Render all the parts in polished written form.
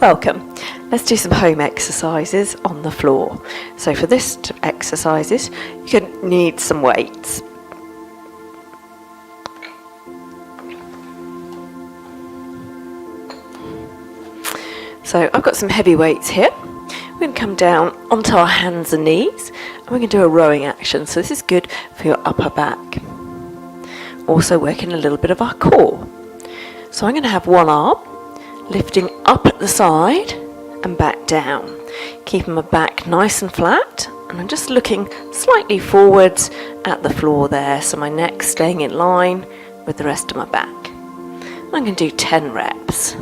Welcome. Let's do some home exercises on the floor. So for this exercises, you're going to need some weights. So I've got some heavy weights here. We're going to come down onto our hands and knees and we're going to do a rowing action. So this is good for your upper back. Also working a little bit of our core. So I'm going to have one arm lifting up at the side and back down, keeping my back nice and flat, and I'm just looking slightly forwards at the floor there, so my neck's staying in line with the rest of my back. I'm going to do 10 reps.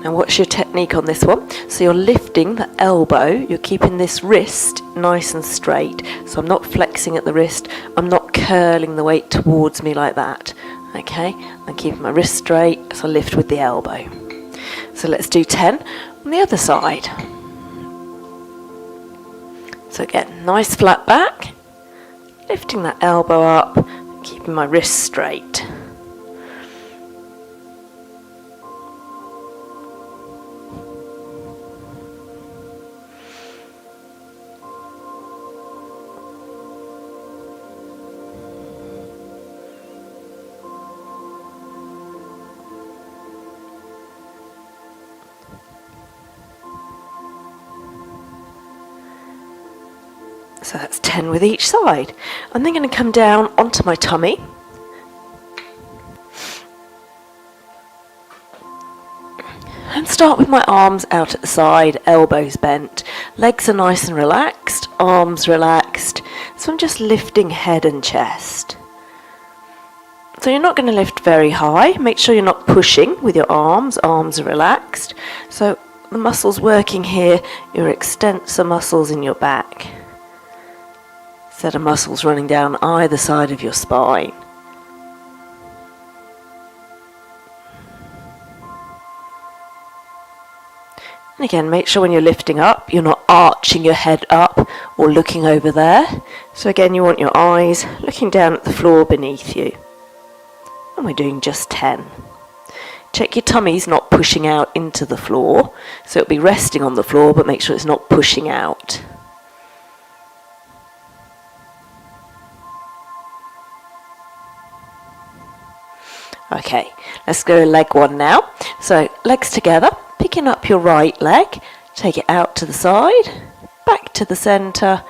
Now what's your technique on this one? So you're lifting the elbow, you're keeping this wrist nice and straight. So I'm not flexing at the wrist, I'm not curling the weight towards me like that. Okay, I'm keeping my wrist straight as I lift with the elbow. So let's do 10 on the other side. So again, nice flat back, lifting that elbow up, keeping my wrist straight. So that's 10 with each side. I'm then going to come down onto my tummy. And start with my arms out at the side, elbows bent. Legs are nice and relaxed, arms relaxed. So I'm just lifting head and chest. So you're not going to lift very high. Make sure you're not pushing with your arms. Arms are relaxed. So the muscles working here, your extensor muscles in your back. Set of muscles running down either side of your spine. And again, make sure when you're lifting up, you're not arching your head up or looking over there. So again, you want your eyes looking down at the floor beneath you. And we're doing just 10. Check your tummy's not pushing out into the floor. So it'll be resting on the floor, but make sure it's not pushing out. Okay, let's go leg one now. So legs together, picking up your right leg, take it out to the side, back to the center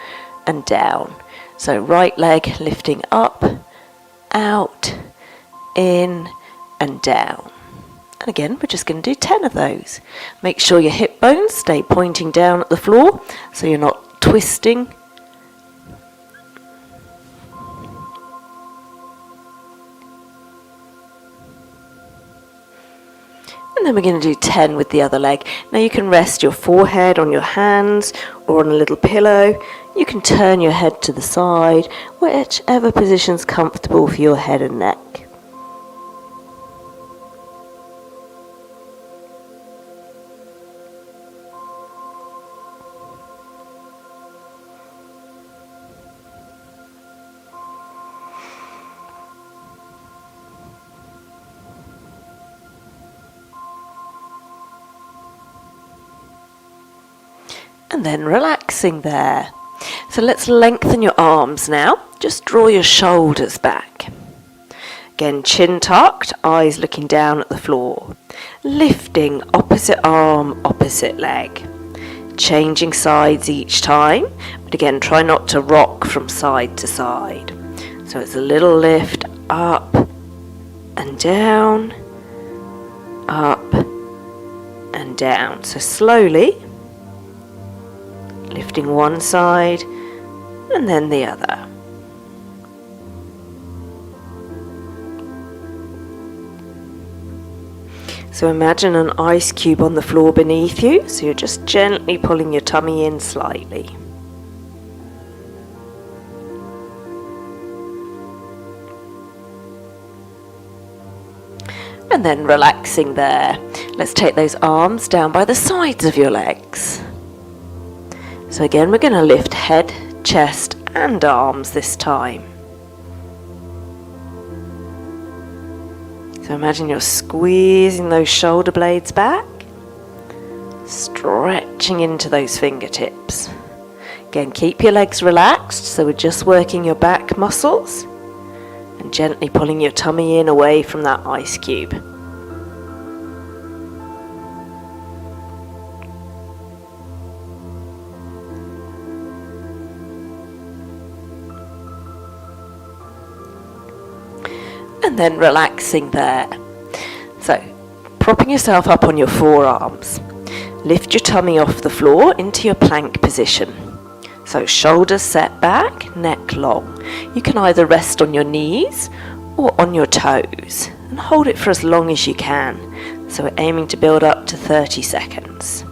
and down. So right leg lifting up, out, in and down. And again, we're just going to do 10 of those. Make sure your hip bones stay pointing down at the floor so you're not twisting. And then we're going to do 10 with the other leg. Now you can rest your forehead on your hands or on a little pillow. You can turn your head to the side, whichever position's comfortable for your head and neck. And then relaxing there. So let's lengthen your arms now. Just draw your shoulders back. Again, chin tucked, eyes looking down at the floor. Lifting opposite arm, opposite leg. Changing sides each time, but again, try not to rock from side to side. So it's a little lift up and down, up and down. So slowly lifting one side and then the other. So imagine an ice cube on the floor beneath you, so you're just gently pulling your tummy in slightly. And then relaxing there. Let's take those arms down by the sides of your legs. So again, we're going to lift head, chest and arms this time. So imagine you're squeezing those shoulder blades back, stretching into those fingertips. Again, keep your legs relaxed, so we're just working your back muscles and gently pulling your tummy in away from that ice cube. And then relaxing there. So, propping yourself up on your forearms. Lift your tummy off the floor into your plank position. So shoulders set back, neck long. You can either rest on your knees or on your toes and hold it for as long as you can. So we're aiming to build up to 30 seconds.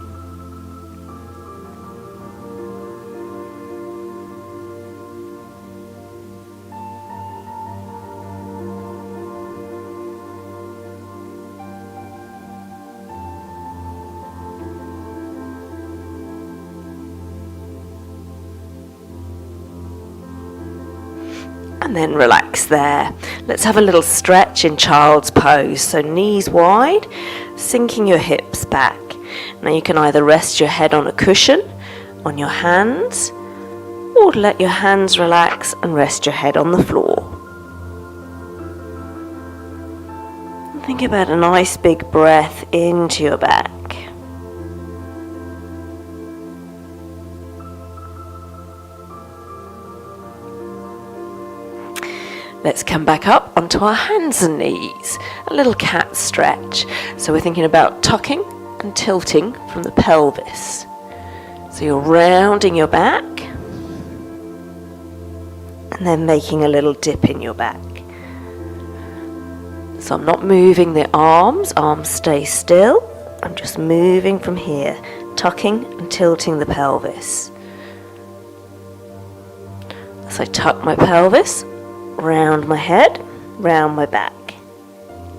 And then relax there. Let's have a little stretch in child's pose. So knees wide, sinking your hips back. Now you can either rest your head on a cushion, on your hands, or let your hands relax and rest your head on the floor. And think about a nice big breath into your back. Let's come back up onto our hands and knees, a little cat stretch. So we're thinking about tucking and tilting from the pelvis. So you're rounding your back and then making a little dip in your back. So I'm not moving the arms stay still. I'm just moving from here, tucking and tilting the pelvis. As I tuck my pelvis, round my head, round my back.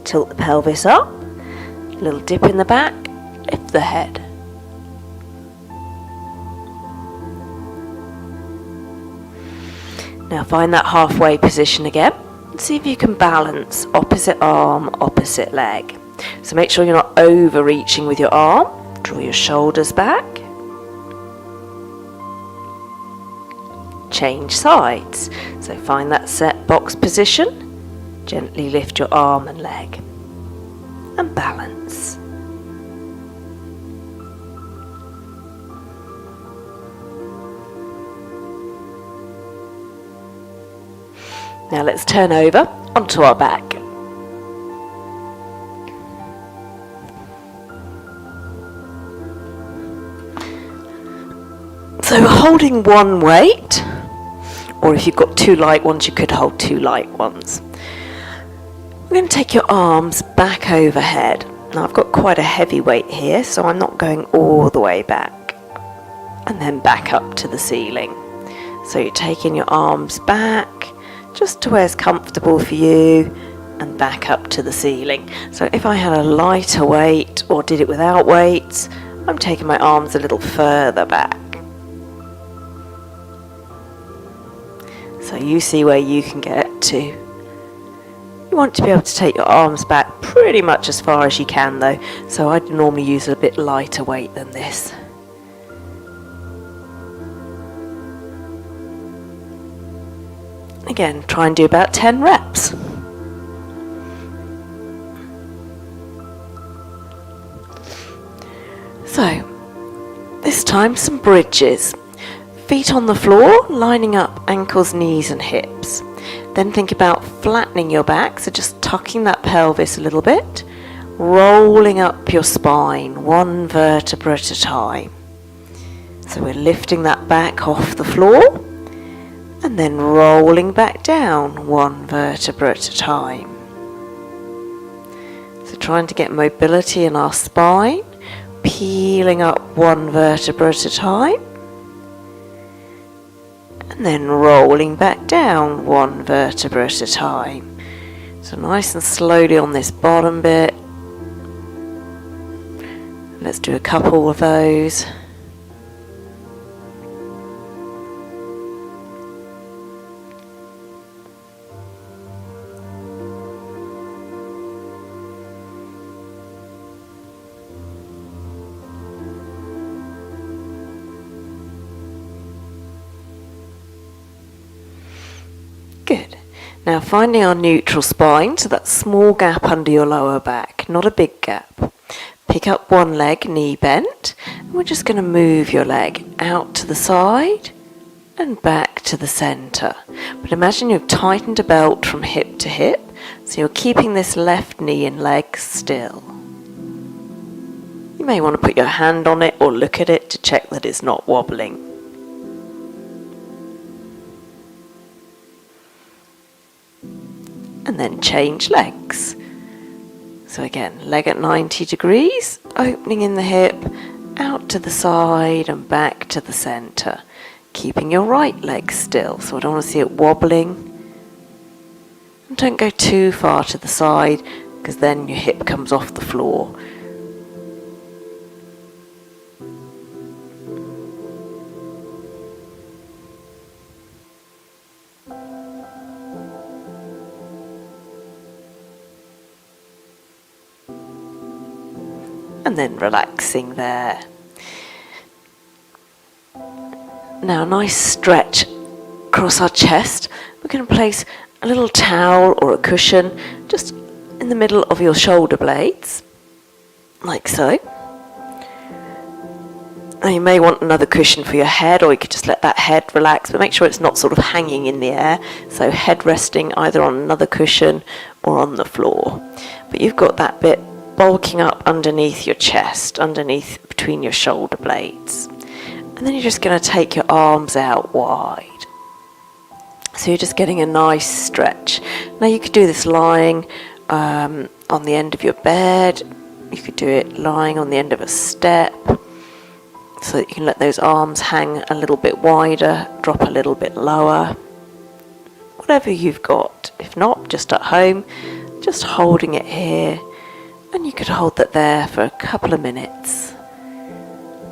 Tilt the pelvis up, little dip in the back, lift the head. Now find that halfway position again. See if you can balance opposite arm, opposite leg. So make sure you're not overreaching with your arm. Draw your shoulders back. Change sides. So find that set box position. Gently lift your arm and leg. And balance. Now let's turn over onto our back. So holding one weight, or if you've got two light ones, you could hold two light ones. We're going to take your arms back overhead. Now I've got quite a heavy weight here, so I'm not going all the way back. And then back up to the ceiling. So you're taking your arms back, just to where's comfortable for you, and back up to the ceiling. So if I had a lighter weight, or did it without weights, I'm taking my arms a little further back. So you see where you can get to. You want to be able to take your arms back pretty much as far as you can though, so I'd normally use a bit lighter weight than this. Again, try and do about 10 reps. So, this time some bridges. Feet on the floor, lining up ankles, knees and hips. Then think about flattening your back, so just tucking that pelvis a little bit, rolling up your spine, one vertebra at a time. So we're lifting that back off the floor, and then rolling back down, one vertebra at a time. So trying to get mobility in our spine, peeling up one vertebra at a time, and then rolling back down one vertebra at a time. So nice and slowly on this bottom bit. Let's do a couple of those. Good. Now finding our neutral spine, so that small gap under your lower back, not a big gap. Pick up one leg, knee bent, and we're just going to move your leg out to the side and back to the centre. But imagine you've tightened a belt from hip to hip, so you're keeping this left knee and leg still. You may want to put your hand on it or look at it to check that it's not wobbling. And then change legs. So again, leg at 90 degrees, opening in the hip, out to the side and back to the centre. Keeping your right leg still, so I don't want to see it wobbling. And don't go too far to the side, because then your hip comes off the floor. And then relaxing there. Now a nice stretch across our chest. We're going to place a little towel or a cushion just in the middle of your shoulder blades, like so. Now you may want another cushion for your head, or you could just let that head relax, but make sure it's not sort of hanging in the air. So head resting either on another cushion or on the floor. But you've got that bit bulking up underneath your chest, underneath between your shoulder blades. And then you're just going to take your arms out wide. So you're just getting a nice stretch. Now you could do this lying on the end of your bed. You could do it lying on the end of a step, so that you can let those arms hang a little bit wider, drop a little bit lower. Whatever you've got. If not, just at home, just holding it here. And you could hold that there for a couple of minutes.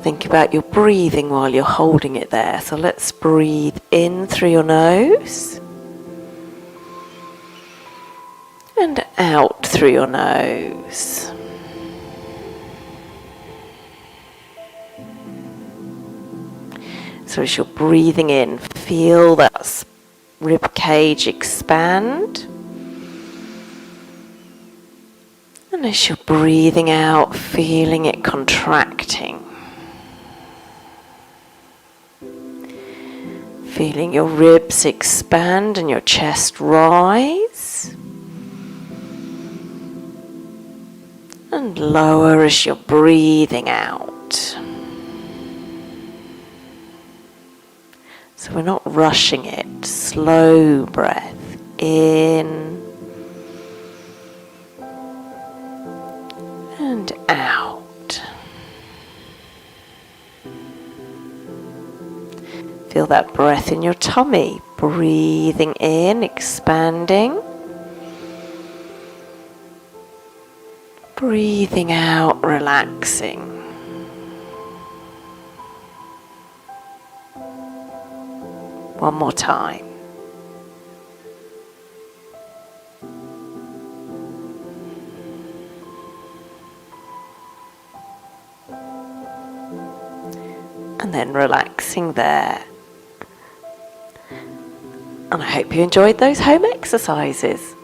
Think about your breathing while you're holding it there. So let's breathe in through your nose and out through your nose. So as you're breathing in, feel that rib cage expand. And as you're breathing out, feeling it contracting. Feeling your ribs expand and your chest rise. And lower as you're breathing out. So we're not rushing it. Slow breath in. And out. Feel that breath in your tummy, breathing in, expanding. Breathing out, relaxing. One more time. And then relaxing there. And I hope you enjoyed those home exercises.